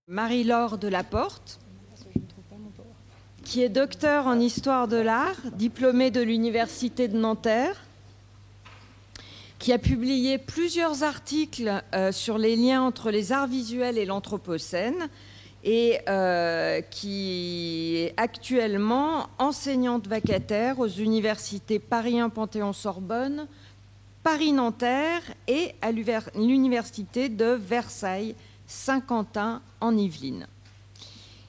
Marie-Laure Delaporte, qui est docteure en histoire de l'art, diplômée de l'Université de Nanterre, qui a publié plusieurs articles sur les liens entre les arts visuels et l'Anthropocène, et qui est actuellement enseignante vacataire aux universités Paris 1 Panthéon-Sorbonne, Paris-Nanterre et à l'université de Versailles-Saint-Quentin en Yvelines.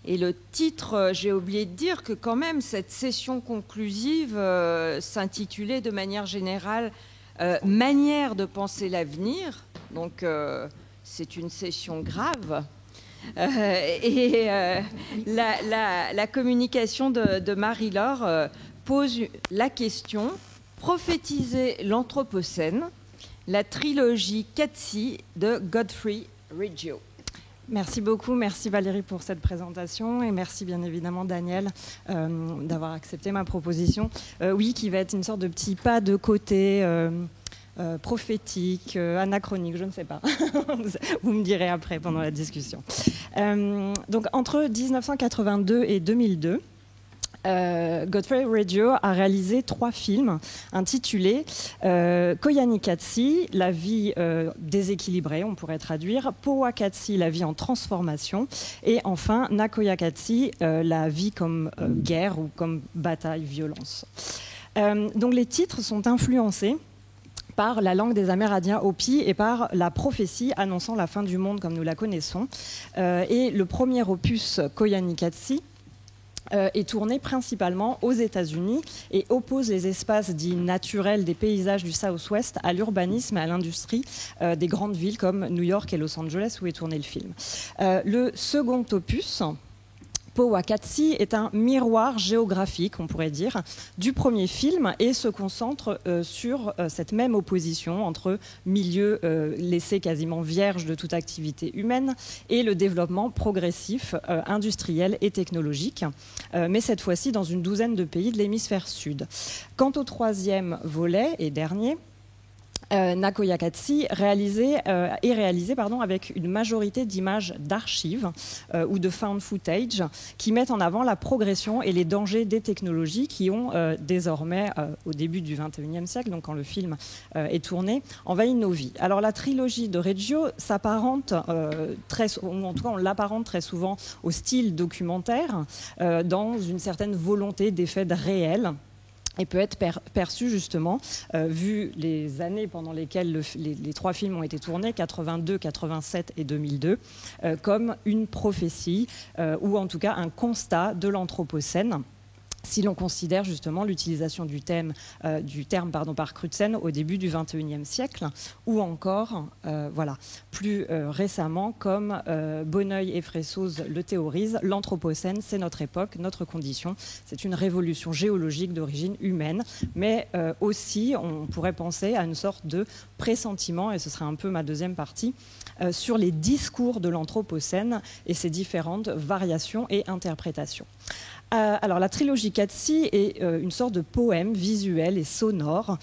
Et le titre, j'ai oublié de dire que quand même cette session conclusive s'intitulait de manière générale Manière de penser l'avenir. Donc c'est une session grave. La communication de Marie-Laure pose la question: prophétiser l'Anthropocène, la trilogie Qatsi de Godfrey Reggio. Merci beaucoup, merci Valérie pour cette présentation et merci bien évidemment Daniel d'avoir accepté ma proposition. Oui, qui va être une sorte de petit pas de côté prophétique, anachronique, je ne sais pas. Vous me direz après pendant la discussion. Donc entre 1982 et 2002, Godfrey Reggio a réalisé 3 films intitulés Koyani Qatsi, la vie déséquilibrée, on pourrait traduire, Powa Qatsi, la vie en transformation, et enfin Nakoya Qatsi, la vie comme guerre ou comme bataille, violence. Donc les titres sont influencés par la langue des Amérindiens Hopi et par la prophétie annonçant la fin du monde comme nous la connaissons. Et le premier opus, Koyani Qatsi, est tourné principalement aux États-Unis et oppose les espaces dits naturels des paysages du Southwest à l'urbanisme et à l'industrie des grandes villes comme New York et Los Angeles où est tourné le film. Le second opus, Powa Qatsi, est un miroir géographique, on pourrait dire, du premier film et se concentre sur cette même opposition entre milieux laissés quasiment vierges de toute activité humaine et le développement progressif, industriel et technologique, mais cette fois-ci dans une douzaine de pays de l'hémisphère sud. Quant au troisième volet et dernier, Nakoya Qatsi est réalisé avec une majorité d'images d'archives ou de found footage qui mettent en avant la progression et les dangers des technologies qui ont désormais, au début du XXIe siècle, donc quand le film est tourné, envahi nos vies. Alors la trilogie de Reggio s'apparente, ou en tout cas on l'apparente très souvent au style documentaire, dans une certaine volonté d'effet réel, et peut être perçu justement, vu les années pendant lesquelles les 3 films ont été tournés, 82, 87 et 2002, comme une prophétie, ou en tout cas un constat de l'Anthropocène, si l'on considère justement l'utilisation du terme par Crutzen au début du XXIe siècle, ou encore, plus récemment, comme Bonneuil et Fressoz le théorisent, l'Anthropocène, c'est notre époque, notre condition, c'est une révolution géologique d'origine humaine, mais aussi, on pourrait penser à une sorte de pressentiment, et ce sera un peu ma deuxième partie, sur les discours de l'Anthropocène et ses différentes variations et interprétations. Alors la trilogie Qatsi est une sorte de poème visuel et sonore,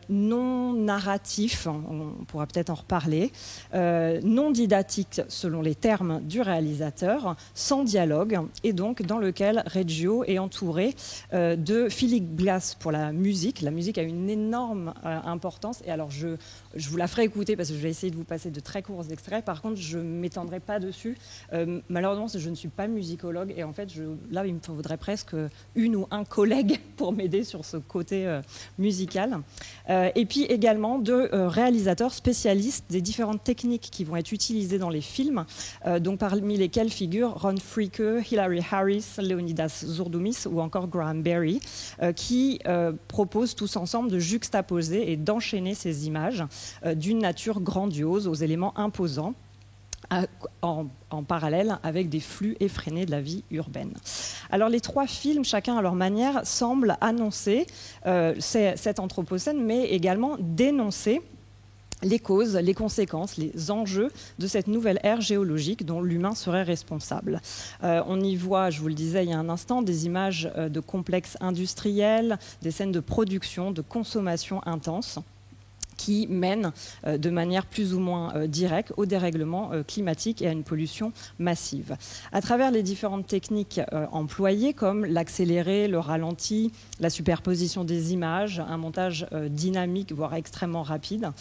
non narratif, on pourra peut-être en reparler, non didactique selon les termes du réalisateur, sans dialogue, et donc dans lequel Reggio est entouré de Philip Glass pour la musique. La musique a une énorme importance, et alors je vous la ferai écouter parce que je vais essayer de vous passer de très courts extraits. Par contre, je ne m'étendrai pas dessus. Malheureusement, je ne suis pas musicologue, et en fait, là, il me faudrait presque une ou un collègue pour m'aider sur ce côté musical. Et puis également de réalisateurs spécialistes des différentes techniques qui vont être utilisées dans les films, donc parmi lesquels figurent Ron Fricke, Hilary Harris, Leonidas Zourdoumis ou encore Graham Berry, qui proposent tous ensemble de juxtaposer et d'enchaîner ces images d'une nature grandiose aux éléments imposants, en parallèle avec des flux effrénés de la vie urbaine. Alors les 3 films, chacun à leur manière, semblent annoncer cet Anthropocène, mais également dénoncer les causes, les conséquences, les enjeux de cette nouvelle ère géologique dont l'humain serait responsable. On y voit, je vous le disais il y a un instant, des images de complexes industriels, des scènes de production, de consommation intense, qui mènent de manière plus ou moins directe au dérèglement climatique et à une pollution massive. À travers les différentes techniques employées, comme l'accéléré, le ralenti, la superposition des images, un montage dynamique, voire extrêmement rapide,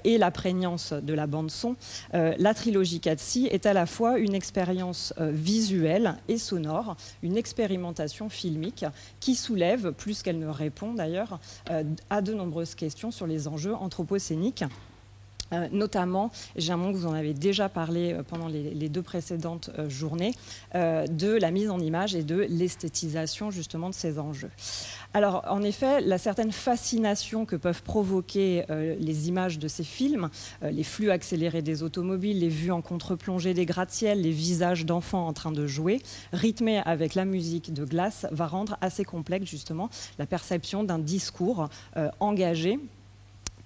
et la prégnance de la bande-son, la trilogie Qatsi est à la fois une expérience visuelle et sonore, une expérimentation filmique qui soulève, plus qu'elle ne répond d'ailleurs, à de nombreuses questions sur les enjeux anthropocéniques. Notamment, j'ai un moment que vous en avez déjà parlé pendant les 2 précédentes journées, de la mise en image et de l'esthétisation justement de ces enjeux. Alors, en effet, la certaine fascination que peuvent provoquer les images de ces films, les flux accélérés des automobiles, les vues en contre-plongée des gratte-ciel, les visages d'enfants en train de jouer, rythmés avec la musique de Glass, va rendre assez complexe justement la perception d'un discours engagé.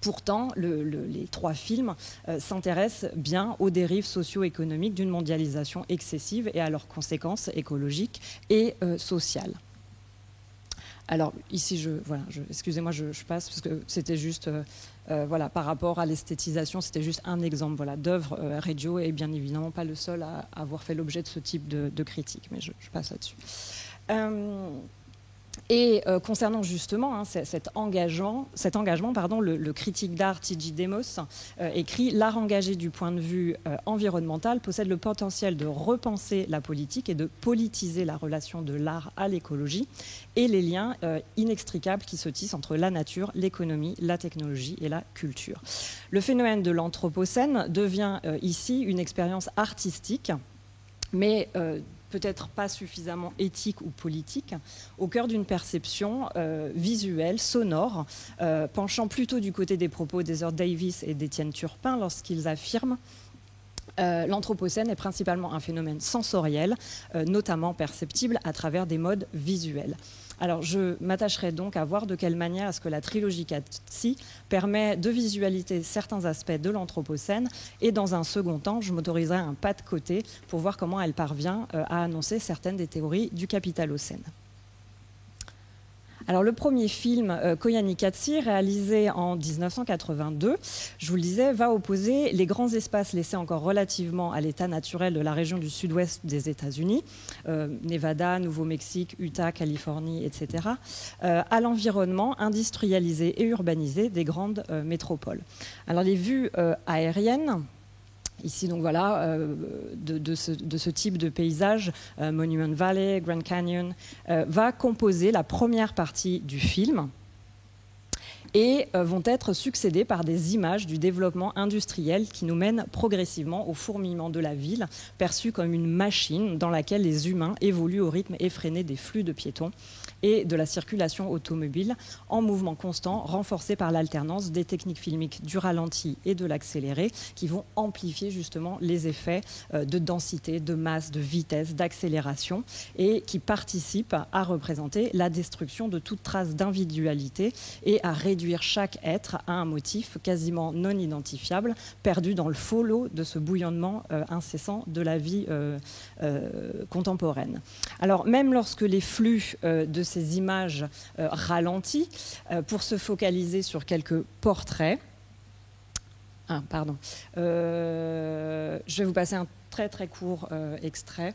Pourtant, les 3 films s'intéressent bien aux dérives socio-économiques d'une mondialisation excessive et à leurs conséquences écologiques et sociales. Alors ici, excusez-moi, je passe parce que c'était juste, par rapport à l'esthétisation, c'était juste un exemple d'œuvre. Reggio est bien évidemment pas le seul à avoir fait l'objet de ce type de critique, mais je passe là-dessus. Et concernant justement cet engagement, le critique d'art T.J. Demos écrit « L'art engagé du point de vue environnemental possède le potentiel de repenser la politique et de politiser la relation de l'art à l'écologie et les liens inextricables qui se tissent entre la nature, l'économie, la technologie et la culture. » Le phénomène de l'anthropocène devient ici une expérience artistique, mais peut-être pas suffisamment éthique ou politique, au cœur d'une perception visuelle, sonore, penchant plutôt du côté des propos d'Heather Davis et d'Étienne Turpin lorsqu'ils affirment l'anthropocène est principalement un phénomène sensoriel, notamment perceptible à travers des modes visuels. Alors, je m'attacherai donc à voir de quelle manière est-ce que la trilogie Qatsi permet de visualiser certains aspects de l'anthropocène et dans un second temps, je m'autoriserai un pas de côté pour voir comment elle parvient à annoncer certaines des théories du capitalocène. Alors, le premier film, Koyaanisqatsi Qatsi, réalisé en 1982, je vous le disais, va opposer les grands espaces laissés encore relativement à l'état naturel de la région du sud-ouest des États-Unis, Nevada, Nouveau-Mexique, Utah, Californie, etc., à l'environnement industrialisé et urbanisé des grandes métropoles. Alors, les vues aériennes, ici, donc voilà, de ce type de paysage, Monument Valley, Grand Canyon, va composer la première partie du film et vont être succédées par des images du développement industriel qui nous mènent progressivement au fourmillement de la ville, perçue comme une machine dans laquelle les humains évoluent au rythme effréné des flux de piétons et de la circulation automobile en mouvement constant, renforcé par l'alternance des techniques filmiques du ralenti et de l'accéléré qui vont amplifier justement les effets de densité, de masse, de vitesse, d'accélération et qui participent à représenter la destruction de toute trace d'individualité et à réduire chaque être à un motif quasiment non identifiable, perdu dans le faux lot de ce bouillonnement incessant de la vie contemporaine. Alors même lorsque les flux de ces images ralenties pour se focaliser sur quelques portraits. Je vais vous passer un très très court extrait.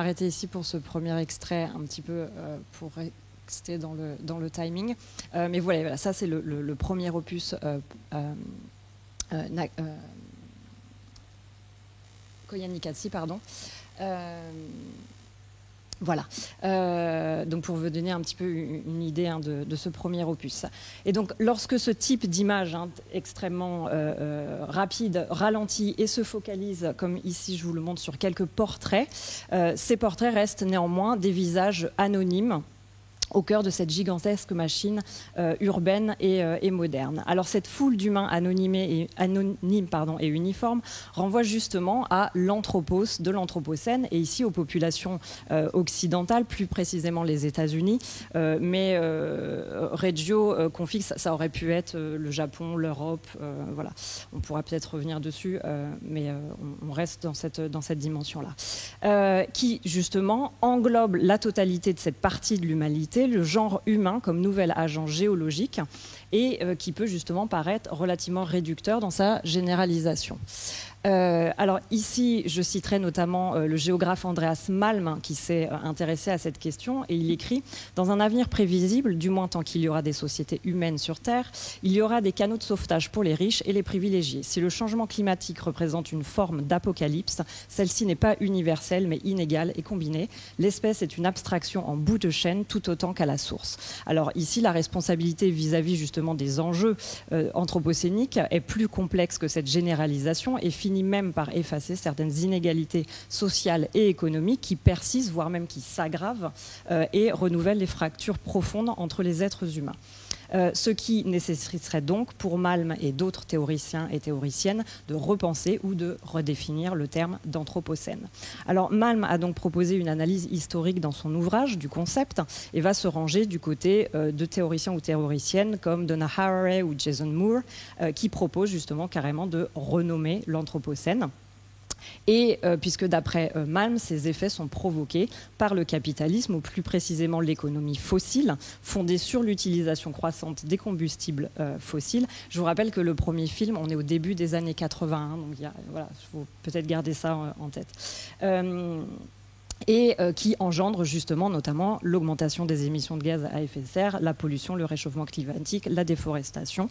m'arrêter ici pour ce premier extrait, un petit peu pour rester dans le timing. Mais voilà, ça c'est le premier opus Koya Nikatsi, pardon. Voilà, donc pour vous donner un petit peu une idée de ce premier opus. Et donc lorsque ce type d'image extrêmement rapide ralentit et se focalise, comme ici je vous le montre, sur quelques portraits, ces portraits restent néanmoins des visages anonymes au cœur de cette gigantesque machine urbaine et moderne. Alors cette foule d'humains anonymes et uniformes renvoie justement à l'anthropos de l'Anthropocène et ici aux populations occidentales, plus précisément les États-Unis. Mais Reggio confie que ça aurait pu être le Japon, l'Europe. Voilà. On pourra peut-être revenir dessus, mais on reste dans cette dimension-là. Qui justement englobe la totalité de cette partie de l'humanité, le genre humain comme nouvel agent géologique et qui peut justement paraître relativement réducteur dans sa généralisation. Alors ici, je citerai notamment le géographe Andreas Malm qui s'est intéressé à cette question et il écrit « Dans un avenir prévisible, du moins tant qu'il y aura des sociétés humaines sur Terre, il y aura des canaux de sauvetage pour les riches et les privilégiés. Si le changement climatique représente une forme d'apocalypse, celle-ci n'est pas universelle mais inégale et combinée. L'espèce est une abstraction en bout de chaîne tout autant qu'à la source. » Alors ici, la responsabilité vis-à-vis justement des enjeux anthropocéniques est plus complexe que cette généralisation et finit même par effacer certaines inégalités sociales et économiques qui persistent, voire même qui s'aggravent et renouvellent les fractures profondes entre les êtres humains. Ce qui nécessiterait donc pour Malm et d'autres théoriciens et théoriciennes de repenser ou de redéfinir le terme d'anthropocène. Alors Malm a donc proposé une analyse historique dans son ouvrage du concept et va se ranger du côté de théoriciens ou théoriciennes comme Donna Haraway ou Jason Moore qui proposent justement carrément de renommer l'anthropocène. Et puisque d'après Malm, ces effets sont provoqués par le capitalisme, ou plus précisément l'économie fossile, fondée sur l'utilisation croissante des combustibles fossiles. Je vous rappelle que le premier film, on est au début des années 81, donc voilà, il faut peut-être garder ça en tête. Et qui engendre justement notamment l'augmentation des émissions de gaz à effet de serre, la pollution, le réchauffement climatique, la déforestation,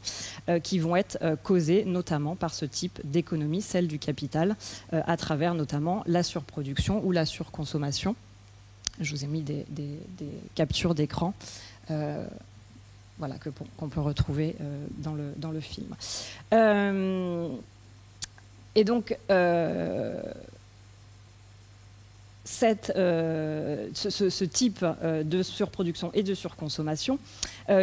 qui vont être causées notamment par ce type d'économie, celle du capital, à travers notamment la surproduction ou la surconsommation. Je vous ai mis des captures d'écran voilà, qu'on peut retrouver dans le film. Et donc... ce type de surproduction et de surconsommation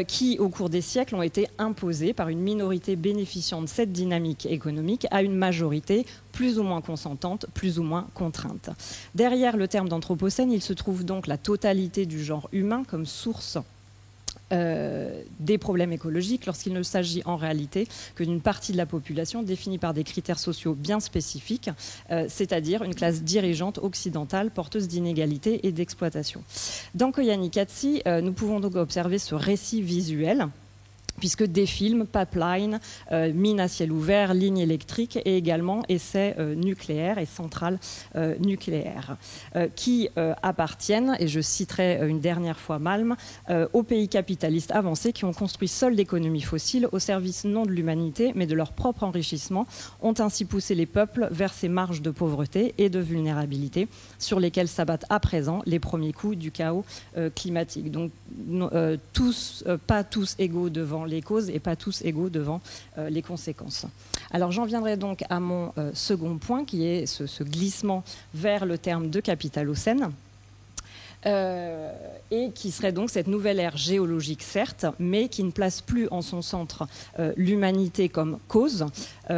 qui, au cours des siècles, ont été imposés par une minorité bénéficiant de cette dynamique économique à une majorité plus ou moins consentante, plus ou moins contrainte. Derrière le terme d'anthropocène, il se trouve donc la totalité du genre humain comme source des problèmes écologiques lorsqu'il ne s'agit en réalité que d'une partie de la population définie par des critères sociaux bien spécifiques, c'est-à-dire une classe dirigeante occidentale porteuse d'inégalités et d'exploitation. Dans Koya Nikatsi, nous pouvons donc observer ce récit visuel puisque des films, pipeline, mines à ciel ouvert, lignes électriques et également essais nucléaires et centrales nucléaires qui appartiennent, et je citerai une dernière fois Malm, aux pays capitalistes avancés qui ont construit seuls l'économie fossile au service non de l'humanité mais de leur propre enrichissement, ont ainsi poussé les peuples vers ces marges de pauvreté et de vulnérabilité sur lesquelles s'abattent à présent les premiers coups du chaos climatique. Donc pas tous égaux devant les causes et pas tous égaux devant les conséquences. Alors j'en viendrai donc à mon second point qui est ce glissement vers le terme de capitalocène. Et qui serait donc cette nouvelle ère géologique, certes, mais qui ne place plus en son centre l'humanité comme cause,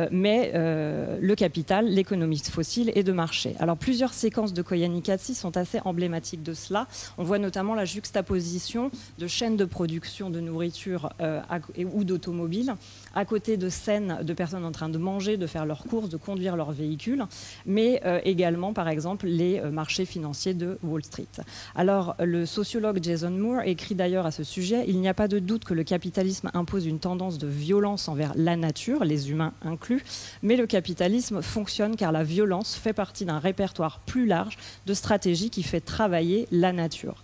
mais le capital, l'économie fossile et de marché. Alors plusieurs séquences de Koya Nikatsi sont assez emblématiques de cela. On voit notamment la juxtaposition de chaînes de production de nourriture ou d'automobiles à côté de scènes de personnes en train de manger, de faire leurs courses, de conduire leurs véhicules, mais également, par exemple, les marchés financiers de Wall Street. Alors, le sociologue Jason Moore écrit d'ailleurs à ce sujet: il n'y a pas de doute que le capitalisme impose une tendance de violence envers la nature, les humains inclus, mais le capitalisme fonctionne car la violence fait partie d'un répertoire plus large de stratégies qui fait travailler la nature.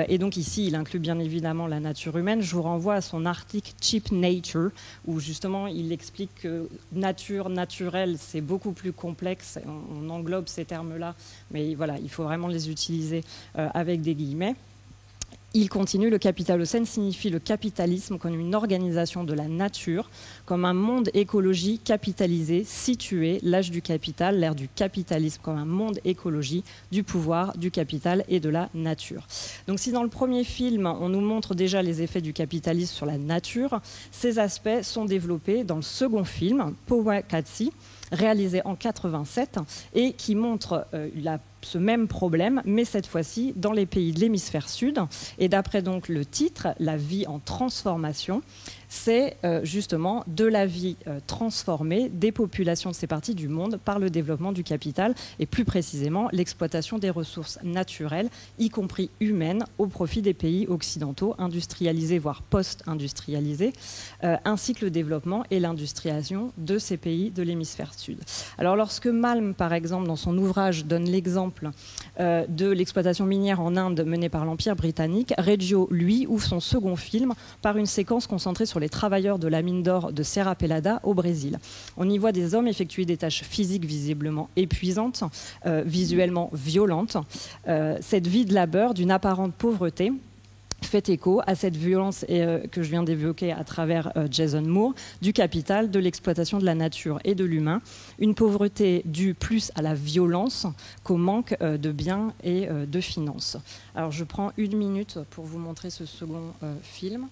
Et donc ici, il inclut bien évidemment la nature humaine. Je vous renvoie à son article Cheap Nature, où justement il explique que nature, naturel, c'est beaucoup plus complexe. On englobe ces termes-là, mais voilà, il faut vraiment les utiliser avec des guillemets. Il continue: le capitalocène signifie le capitalisme comme une organisation de la nature, comme un monde écologie capitalisé, situé, l'âge du capital, l'ère du capitalisme comme un monde écologie, du pouvoir, du capital et de la nature. Donc si dans le premier film, on nous montre déjà les effets du capitalisme sur la nature, ces aspects sont développés dans le second film, Powakatsi, réalisé en 87 et qui montre ce même problème, mais cette fois-ci dans les pays de l'hémisphère sud. Et d'après donc le titre, La vie en transformation, c'est justement de la vie transformée des populations de ces parties du monde par le développement du capital et plus précisément l'exploitation des ressources naturelles, y compris humaines, au profit des pays occidentaux industrialisés, voire post-industrialisés, ainsi que le développement et l'industrialisation de ces pays de l'hémisphère sud. Alors lorsque Malm, par exemple, dans son ouvrage, donne l'exemple de l'exploitation minière en Inde menée par l'Empire britannique, Reggio, lui, ouvre son second film par une séquence concentrée sur les travailleurs de la mine d'or de Serra Pelada au Brésil. On y voit des hommes effectuer des tâches physiques visiblement épuisantes, visuellement violentes. Cette vie de labeur, d'une apparente pauvreté, fait écho à cette violence que je viens d'évoquer à travers Jason Moore, du capital, de l'exploitation de la nature et de l'humain. Une pauvreté due plus à la violence qu'au manque de biens et de finances. Alors je prends 1 minute pour vous montrer ce second film.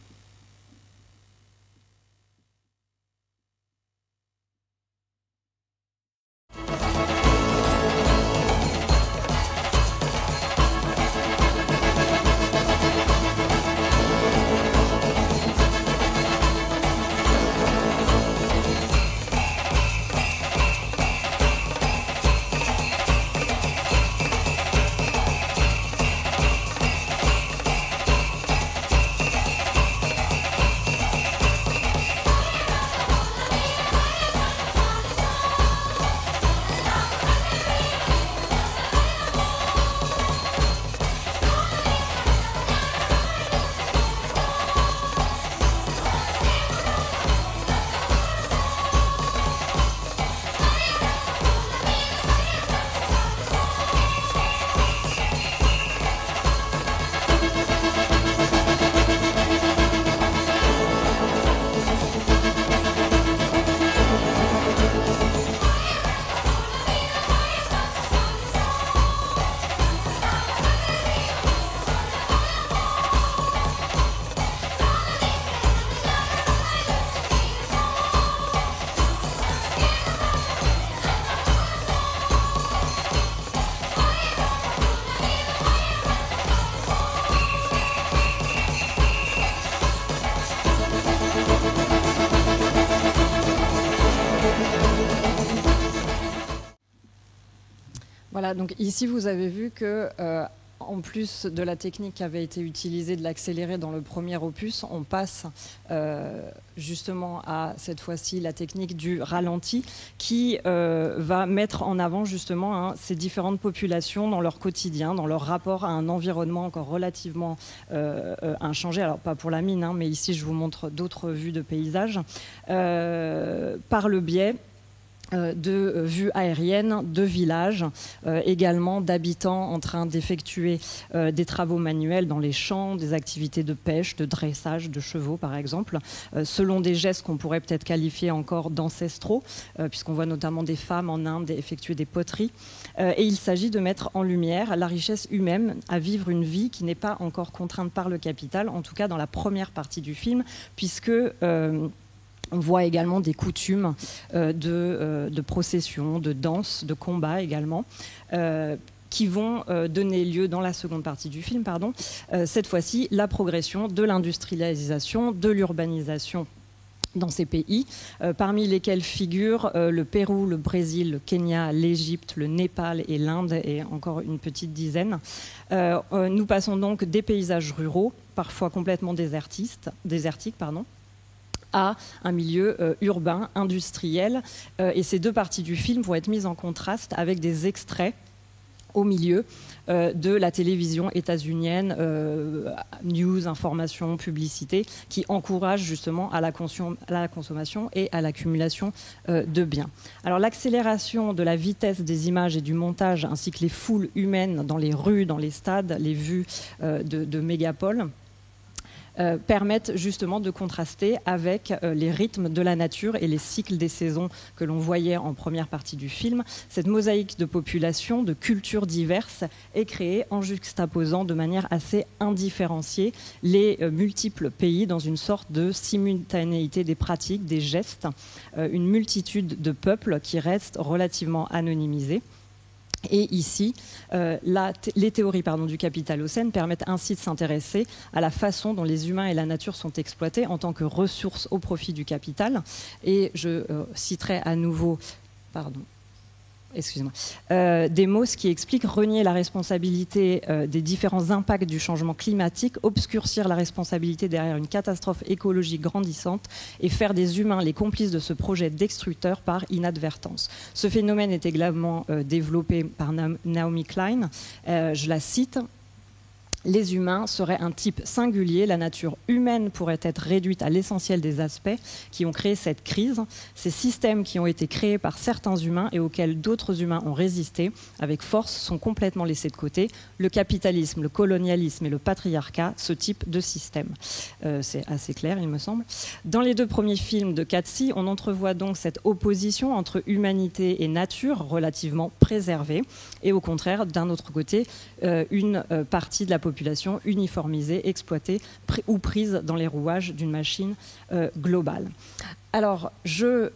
Voilà, donc ici vous avez vu que en plus de la technique qui avait été utilisée de l'accélérer dans le premier opus, on passe justement à cette fois-ci la technique du ralenti qui va mettre en avant justement ces différentes populations dans leur quotidien, dans leur rapport à un environnement encore relativement inchangé. Alors pas pour la mine, mais ici je vous montre d'autres vues de paysages par le biais de vues aériennes, de villages, également d'habitants en train d'effectuer des travaux manuels dans les champs, des activités de pêche, de dressage de chevaux par exemple, selon des gestes qu'on pourrait peut-être qualifier encore d'ancestraux, puisqu'on voit notamment des femmes en Inde effectuer des poteries. Et il s'agit de mettre en lumière la richesse humaine à vivre une vie qui n'est pas encore contrainte par le capital, en tout cas dans la première partie du film, puisque on voit également des coutumes de procession, de danse, de combat également, qui vont donner lieu dans la seconde partie du film, cette fois-ci, la progression de l'industrialisation, de l'urbanisation dans ces pays, parmi lesquels figurent le Pérou, le Brésil, le Kenya, l'Égypte, le Népal et l'Inde, et encore une petite dizaine. Nous passons donc des paysages ruraux, parfois complètement désertiques, à un milieu urbain, industriel. Et ces deux parties du film vont être mises en contraste avec des extraits au milieu de la télévision états-unienne, news, information, publicité, qui encourage justement à la consommation et à l'accumulation de biens. Alors l'accélération de la vitesse des images et du montage, ainsi que les foules humaines dans les rues, dans les stades, les vues de mégapoles, permettent justement de contraster avec les rythmes de la nature et les cycles des saisons que l'on voyait en première partie du film. Cette mosaïque de populations, de cultures diverses est créée en juxtaposant de manière assez indifférenciée les multiples pays dans une sorte de simultanéité des pratiques, des gestes, une multitude de peuples qui restent relativement anonymisés. Et ici, les théories du Capitalocène permettent ainsi de s'intéresser à la façon dont les humains et la nature sont exploités en tant que ressources au profit du capital. Et je citerai à nouveau, Demos qui explique renier la responsabilité des différents impacts du changement climatique, obscurcir la responsabilité derrière une catastrophe écologique grandissante et faire des humains les complices de ce projet destructeur par inadvertance. Ce phénomène est également développé par Naomi Klein. Je la cite. Les humains seraient un type singulier, la nature humaine pourrait être réduite à l'essentiel des aspects qui ont créé cette crise. Ces systèmes qui ont été créés par certains humains et auxquels d'autres humains ont résisté avec force sont complètement laissés de côté. Le capitalisme, le colonialisme et le patriarcat, ce type de système. C'est assez clair, il me semble. Dans les deux premiers films de Qatsi, on entrevoit donc cette opposition entre humanité et nature relativement préservée et au contraire, d'un autre côté, une partie de la population uniformisée, exploitée ou prise dans les rouages d'une machine globale. Alors, je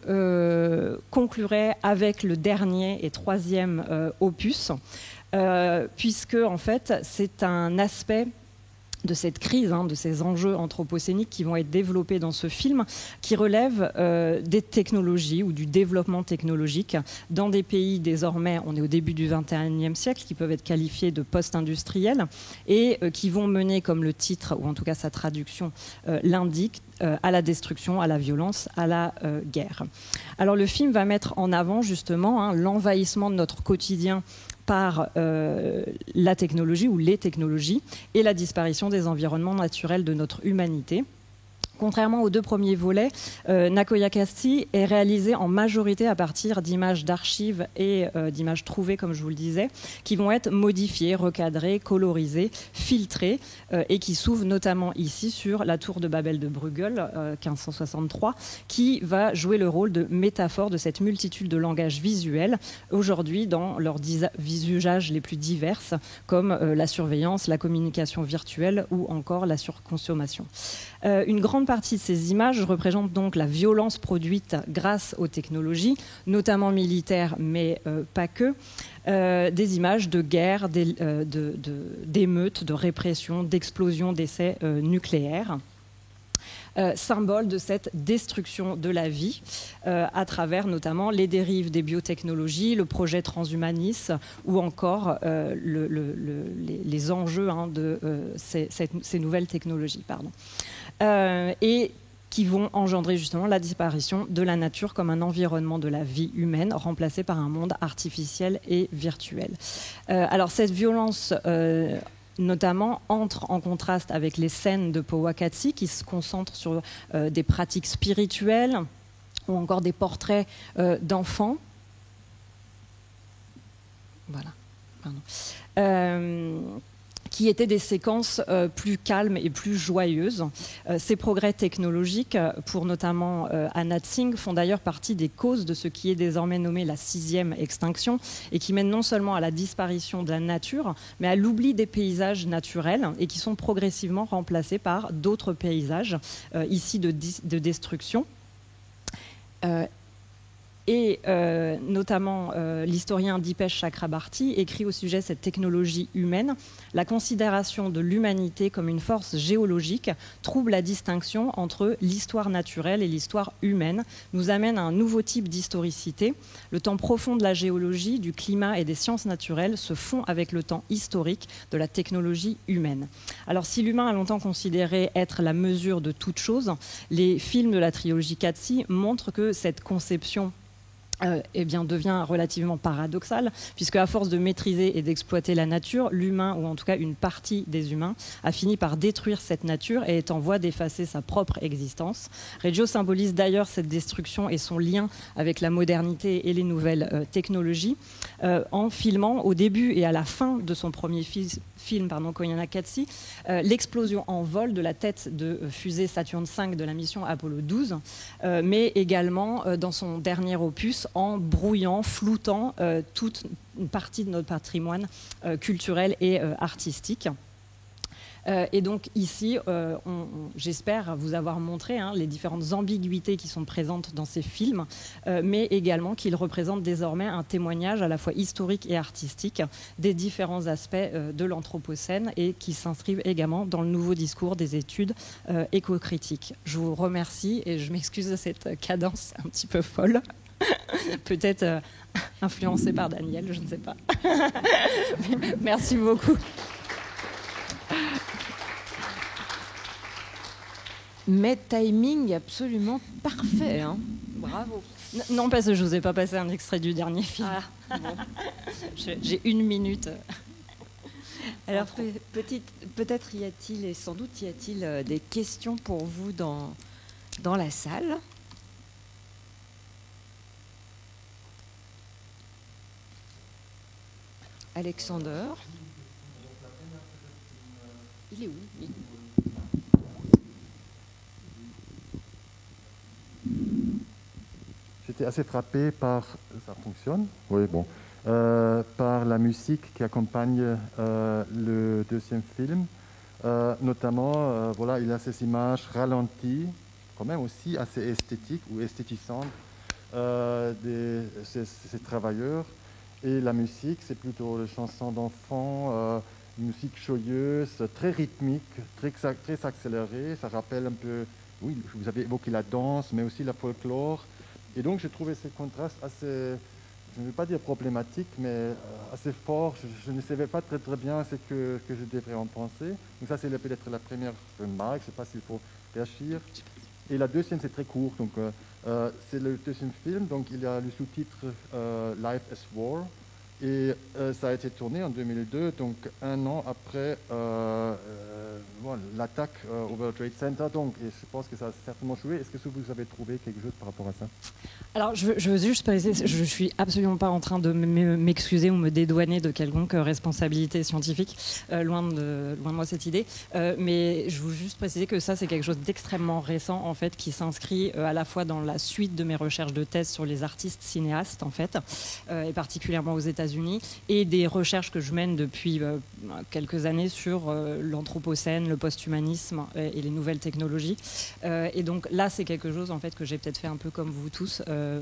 conclurai avec le dernier et troisième opus, puisque en fait, c'est un aspect de cette crise, de ces enjeux anthropocéniques qui vont être développés dans ce film, qui relèvent des technologies ou du développement technologique dans des pays désormais, on est au début du XXIe siècle, qui peuvent être qualifiés de post-industriels et qui vont mener, comme le titre, ou en tout cas sa traduction l'indique, à la destruction, à la violence, à la guerre. Alors le film va mettre en avant justement l'envahissement de notre quotidien par la technologie ou les technologies et la disparition des environnements naturels de notre humanité. Contrairement aux deux premiers volets, Nakoya Qatsi est réalisé en majorité à partir d'images d'archives et d'images trouvées, comme je vous le disais, qui vont être modifiées, recadrées, colorisées, filtrées, et qui s'ouvrent notamment ici sur la tour de Babel de Bruegel, 1563, qui va jouer le rôle de métaphore de cette multitude de langages visuels, aujourd'hui dans leurs usages les plus divers, comme la surveillance, la communication virtuelle ou encore la surconsommation. Une grande partie de ces images représentent donc la violence produite grâce aux technologies, notamment militaires, mais pas que. Des images de guerre, d'émeutes, de répression, d'explosions, d'essais nucléaires. Symbole de cette destruction de la vie à travers notamment les dérives des biotechnologies, le projet Transhumanis ou encore les enjeux de ces nouvelles technologies. Et qui vont engendrer justement la disparition de la nature comme un environnement de la vie humaine remplacé par un monde artificiel et virtuel. Alors cette violence notamment entre en contraste avec les scènes de Powakatsi qui se concentrent sur des pratiques spirituelles ou encore des portraits d'enfants. Voilà. Qui étaient des séquences plus calmes et plus joyeuses. Ces progrès technologiques, pour notamment Anat Singh, font d'ailleurs partie des causes de ce qui est désormais nommé la 6e extinction et qui mène non seulement à la disparition de la nature, mais à l'oubli des paysages naturels et qui sont progressivement remplacés par d'autres paysages, ici de destruction. Et notamment, l'historien Dipesh Chakrabarty écrit au sujet de cette technologie humaine: la considération de l'humanité comme une force géologique trouble la distinction entre l'histoire naturelle et l'histoire humaine, nous amène à un nouveau type d'historicité. Le temps profond de la géologie, du climat et des sciences naturelles se fond avec le temps historique de la technologie humaine. Alors, si l'humain a longtemps considéré être la mesure de toute chose, les films de la trilogie Qatsi montrent que cette conception devient relativement paradoxal, puisque à force de maîtriser et d'exploiter la nature, l'humain, ou en tout cas une partie des humains, a fini par détruire cette nature et est en voie d'effacer sa propre existence. Reggio symbolise d'ailleurs cette destruction et son lien avec la modernité et les nouvelles technologies, en filmant au début et à la fin de son premier film, Koyana Qatsi, l'explosion en vol de la tête de fusée Saturn V de la mission Apollo 12, mais également dans son dernier opus, en brouillant, floutant toute une partie de notre patrimoine culturel et artistique. Et donc ici, j'espère vous avoir montré les différentes ambiguïtés qui sont présentes dans ces films, mais également qu'ils représentent désormais un témoignage à la fois historique et artistique des différents aspects de l'Anthropocène, et qui s'inscrivent également dans le nouveau discours des études éco-critiques. Je vous remercie et je m'excuse de cette cadence un petit peu folle. Peut-être influencée par Daniel, je ne sais pas. Merci beaucoup. Mais timing absolument parfait, hein. Bravo. Non, parce que je ne vous ai pas passé un extrait du dernier film. Ah, bon. J'ai 1 minute. Alors peut-être y a-t-il, et sans doute y a-t-il des questions pour vous dans la salle. Alexander. Il est où ? J'étais assez frappé par... Ça fonctionne ? Oui, bon. Par la musique qui accompagne le deuxième film. Notamment, voilà, il a ces images ralenties, quand même aussi assez esthétiques ou esthétisantes, ces travailleurs. Et la musique, c'est plutôt les chansons d'enfants, musique joyeuse, très rythmique, très accélérée. Ça rappelle un peu, oui, vous avez évoqué la danse, mais aussi la folklore. Et donc, j'ai trouvé ce contraste assez, je ne veux pas dire problématique, mais assez fort. Je ne savais pas très bien ce que je devrais en penser. Donc ça, c'est peut-être la première remarque. Je ne sais pas s'il faut réagir. Et la deuxième, c'est très court. Donc, c'est le deuxième film. Donc, il y a le sous-titre Life as War. Et ça a été tourné en 2002, donc 1 an après l'attaque au World Trade Center. Donc, et je pense que ça a certainement joué. Est-ce que vous avez trouvé quelque chose par rapport à ça ? Alors, je veux juste préciser, je ne suis absolument pas en train de m'excuser ou me dédouaner de quelconque responsabilité scientifique, loin de moi cette idée, mais je veux juste préciser que ça, c'est quelque chose d'extrêmement récent, en fait, qui s'inscrit à la fois dans la suite de mes recherches de thèse sur les artistes cinéastes, en fait, et particulièrement aux États-Unis, et des recherches que je mène depuis quelques années sur l'anthropocène, le post-humanisme et les nouvelles technologies. Et donc là, c'est quelque chose, en fait, que j'ai peut-être fait un peu comme vous tous,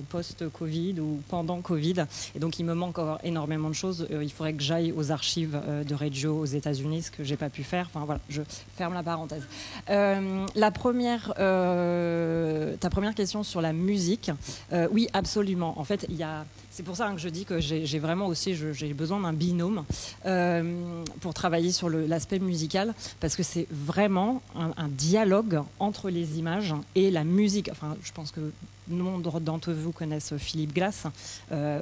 post-Covid ou pendant Covid. Et donc, il me manque encore énormément de choses. Il faudrait que j'aille aux archives de Reggio aux États-Unis, ce que j'ai pas pu faire. Enfin, voilà, je ferme la parenthèse. Ta première question sur la musique, oui, absolument. En fait, c'est pour ça que je dis que j'ai vraiment aussi j'ai besoin d'un binôme pour travailler sur l'aspect musical, parce que c'est vraiment un dialogue entre les images et la musique. Enfin, je pense que nombre d'entre vous connaissent Philippe Glass,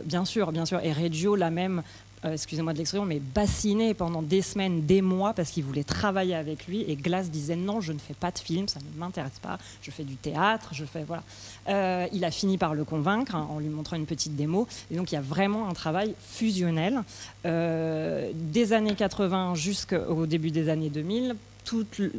bien sûr, et Reggio l'a même, excusez-moi de l'expression, mais bassiné pendant des semaines, des mois, parce qu'il voulait travailler avec lui, et Glass disait non, je ne fais pas de film, ça ne m'intéresse pas, je fais du théâtre, voilà. Il a fini par le convaincre en lui montrant une petite démo, et donc il y a vraiment un travail fusionnel des années 80 jusqu'au début des années 2000.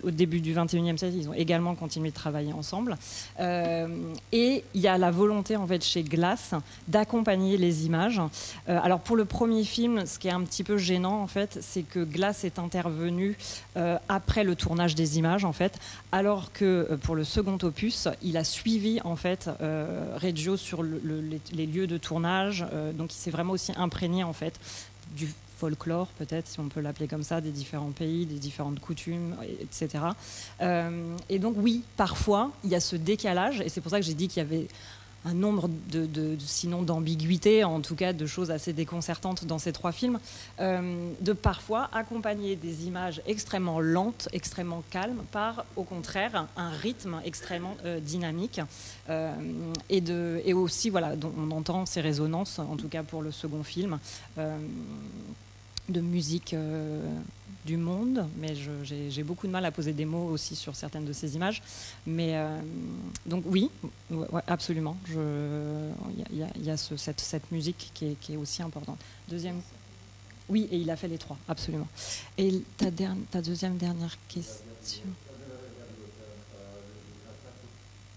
au début du XXIe siècle, ils ont également continué de travailler ensemble. Et il y a la volonté en fait chez Glass d'accompagner les images. Alors pour le premier film, ce qui est un petit peu gênant en fait, c'est que Glass est intervenu après le tournage des images en fait, alors que pour le second opus, il a suivi en fait Reggio sur les lieux de tournage. Donc il s'est vraiment aussi imprégné en fait du folklore, peut-être, si on peut l'appeler comme ça, des différents pays, des différentes coutumes, etc. Et donc, oui, parfois, il y a ce décalage, et c'est pour ça que j'ai dit qu'il y avait un nombre sinon d'ambiguïtés, en tout cas de choses assez déconcertantes dans ces 3 films, de parfois accompagner des images extrêmement lentes, extrêmement calmes, par, au contraire, un rythme extrêmement dynamique. Et aussi, voilà, on entend ces résonances, en tout cas pour le second film, de musique du monde, mais j'ai beaucoup de mal à poser des mots aussi sur certaines de ces images. Mais donc oui, ouais, absolument. Il y a cette musique qui est aussi importante. Deuxième, oui, et il a fait les 3, absolument. Et ta deuxième dernière question.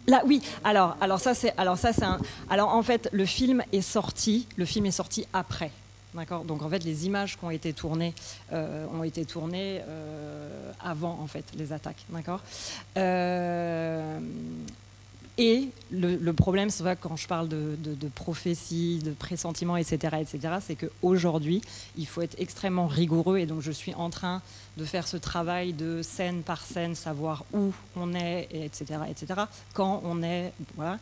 Là, oui. Alors en fait, le film est sorti après. D'accord. Donc en fait, les images qui ont été tournées avant en fait les attaques. D'accord. Et le problème, c'est vrai, quand je parle de prophétie, de pressentiment, etc., c'est qu'aujourd'hui, il faut être extrêmement rigoureux. Et donc, je suis en train de faire ce travail de scène par scène, savoir où on est, etc., quand on est, voilà.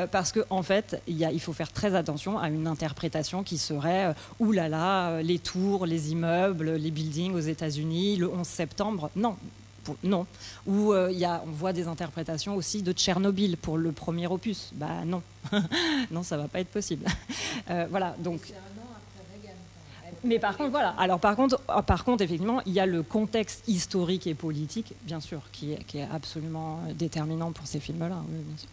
Parce qu'en fait, il faut faire très attention à une interprétation qui serait oulala, les tours, les immeubles, les buildings aux États-Unis, le 11 septembre. Non. Ou on voit des interprétations aussi de Tchernobyl pour le premier opus. Bah non, non, ça va pas être possible. Voilà, donc. Mais par contre, voilà. Alors par contre, effectivement, il y a le contexte historique et politique, bien sûr, qui est absolument déterminant pour ces films-là. Oui, bien sûr.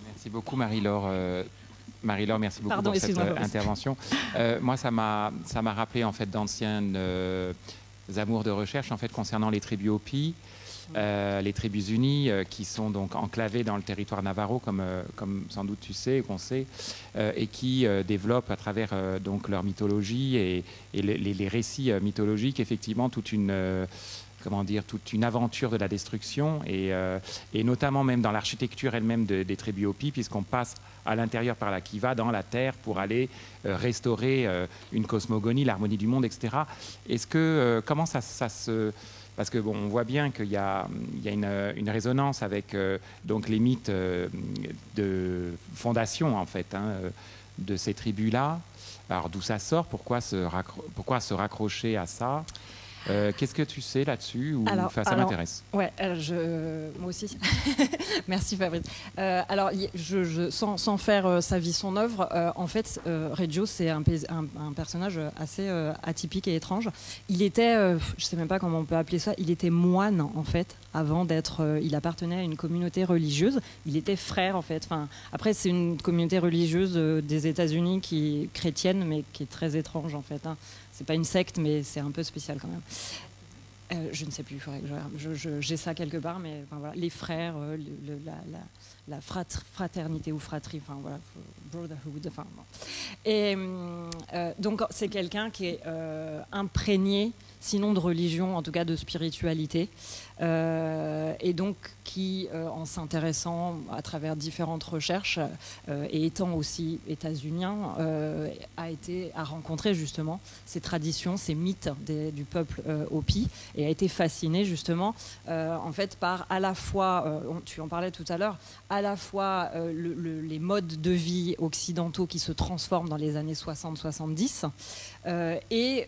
Merci beaucoup, Marie-Laure. Marie-Laure, merci beaucoup pour cette intervention. Moi, ça m'a rappelé en fait d'anciennes amours de recherche en fait concernant les tribus Hopi, les tribus unies qui sont donc enclavées dans le territoire navarro, comme sans doute tu sais, qu'on sait, et qui développent à travers donc leur mythologie et les récits mythologiques effectivement toute une aventure de la destruction et notamment même dans l'architecture elle-même des tribus Hopi, puisqu'on passe à l'intérieur par la kiva, dans la terre, pour aller restaurer une cosmogonie, l'harmonie du monde, etc. Est-ce que, comment ça se... Parce que bon, on voit bien qu'il y a une résonance avec donc les mythes de fondation, en fait, de ces tribus-là. Alors d'où ça sort? Pourquoi se raccrocher à ça? Qu'est-ce que tu sais là-dessus? Ça m'intéresse. Ouais, moi aussi. Merci Fabrice. Alors, sans faire sa vie, son œuvre, en fait, Reggio, c'est un personnage assez atypique et étrange. Il était, je ne sais même pas comment on peut appeler ça, il était moine en fait, avant d'être. Il appartenait à une communauté religieuse. Il était frère en fait. Enfin, après, c'est une communauté religieuse des États-Unis qui est chrétienne, mais qui est très étrange en fait. C'est pas une secte, mais c'est un peu spécial quand même. Je ne sais plus, il faudrait que j'ai ça quelque part, mais enfin, voilà, les frères, la fraternité ou fratrie, enfin voilà, brotherhood, enfin bon. Et donc c'est quelqu'un qui est imprégné, sinon de religion, en tout cas de spiritualité, et donc qui, en s'intéressant à travers différentes recherches et étant aussi états-unien, a rencontré justement ces traditions, ces mythes du peuple Hopi, et a été fasciné justement en fait par à la fois, tu en parlais tout à l'heure, à la fois les modes de vie occidentaux qui se transforment dans les années 60-70 et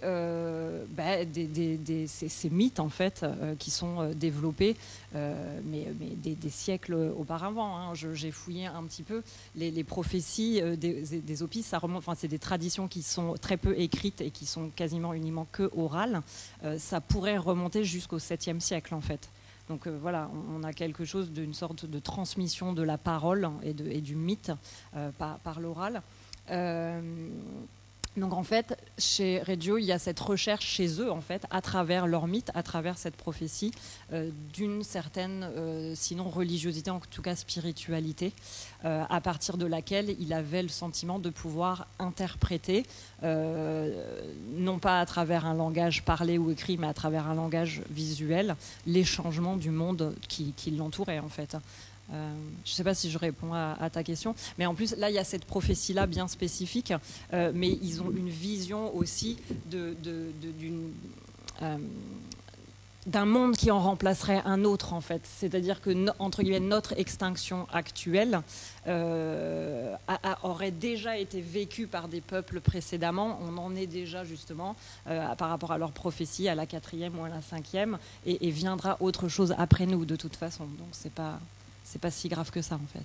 ces mythes en fait qui sont développés mais des siècles auparavant. J'ai fouillé un petit peu les prophéties des Hopis, ça remonte, enfin c'est des traditions qui sont très peu écrites et qui sont quasiment uniquement que orales. Ça pourrait remonter jusqu'au 7e siècle en fait. Donc voilà, on a quelque chose d'une sorte de transmission de la parole et du mythe par l'oral. Donc en fait, chez Reggio, il y a cette recherche chez eux, en fait, à travers leur mythe, à travers cette prophétie, d'une certaine, sinon religiosité, en tout cas spiritualité, à partir de laquelle il avait le sentiment de pouvoir interpréter, non pas à travers un langage parlé ou écrit, mais à travers un langage visuel, les changements du monde qui l'entourait, en fait. Je ne sais pas si je réponds à ta question, mais en plus là il y a cette prophétie-là bien spécifique, mais ils ont une vision aussi d'un monde qui en remplacerait un autre, en fait. C'est-à-dire que entre guillemets, notre extinction actuelle aurait déjà été vécue par des peuples précédemment. On en est déjà justement par rapport à leur prophétie, à la 4e ou à la 5e, et viendra autre chose après nous de toute façon. Donc c'est pas si grave que ça, en fait.